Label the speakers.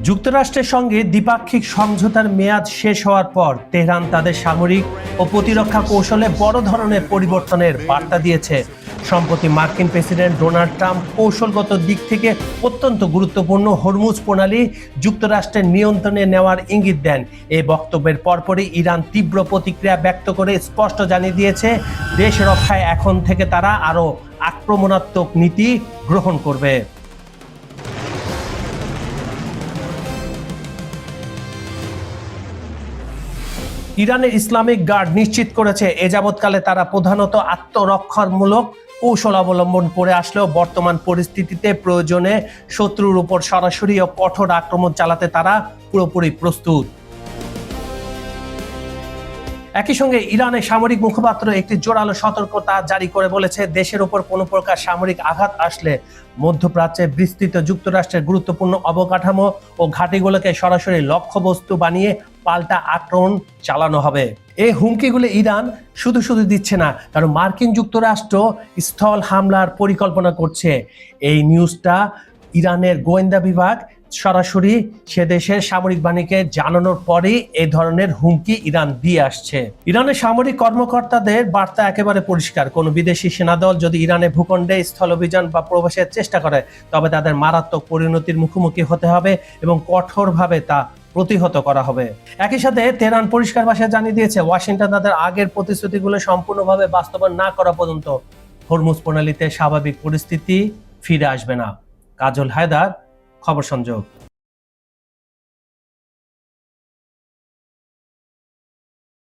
Speaker 1: যুক্তরাষ্ট্রের সঙ্গে দ্বিপাক্ষিক সমঝোতার মেয়াদ শেষ হওয়ার পর তেহরান তাদের সামরিক ও প্রতিরক্ষা কৌশলে বড় ধরনের পরিবর্তনের বার্তা দিয়েছে। সম্প্রতি মার্কিন প্রেসিডেন্ট ডোনাল্ড ট্রাম্প কৌশলগত দিক থেকে অত্যন্ত গুরুত্বপূর্ণ হরমুজ প্রণালী যুক্তরাষ্ট্রের নিয়ন্ত্রণে নেওয়ার ইঙ্গিত দেন। এই বক্তব্যের পরপরই ইরান তীব্র প্রতিক্রিয়া ব্যক্ত করে স্পষ্ট জানিয়ে দিয়েছে, দেশ রক্ষায় এখন থেকে তারা আরও আক্রমণাত্মক নীতি গ্রহণ করবে। ইরানের ইসলামিক গার্ড নিশ্চিত করেছে, এ যাবৎকালে তারা প্রধানত আত্মরক্ষামূলক কৌশল অবলম্বন করে আসলেও বর্তমান পরিস্থিতিতে প্রয়োজনে শত্রুর উপর সরাসরি ও কঠোর আক্রমণ চালাতে তারা পুরোপুরি প্রস্তুত। একই সঙ্গে ইরানের সামরিক মুখপাত্র একটি জোরালো সতর্কতা জারি করে বলেছে, দেশের উপর কোনো প্রকার সামরিক আঘাত আসলে মধ্যপ্রাচ্যে বিস্তৃত যুক্তরাষ্ট্রের গুরুত্বপূর্ণ অবকাঠামো ও ঘাঁটিগুলোকে সরাসরি লক্ষ্যবস্তু বানিয়ে পাল্টা আক্রমণ চালানো হবে। এই হুমকিগুলো ইরান শুধু দিচ্ছে না, কারণ মার্কিন যুক্তরাষ্ট্র স্থল হামলার পরিকল্পনা করছে। এই নিউজটা ইরানের গোয়েন্দা বিভাগ সরাসরি সে দেশের সামরিক বাহিনীকে জানানোর পরেই এই ধরনের হুমকি ইরান দিয়ে আসছে। ইরানের সামরিক কর্মকর্তাদের বার্তা একেবারে পরিষ্কার, কোনো বিদেশি সেনাদল যদি ইরানের ভূখণ্ডে স্থল অভিযান বা প্রবেশের চেষ্টা করে তবে তাদের মারাত্মক পরিণতির মুখোমুখি হতে হবে এবং কঠোরভাবে তা প্রতিহত করা হবে। একই সাথে তেহরান পরিষ্কার ভাষায় জানিয়ে দিয়েছে, ওয়াশিংটন তাদের আগের প্রতিশ্রুতিগুলো সম্পূর্ণভাবে বাস্তবায়ন না করা পর্যন্ত হরমুজ প্রণালীতে স্বাভাবিক পরিস্থিতি ফিরে আসবে না। কাজল হায়দার, খবর সংযোগ।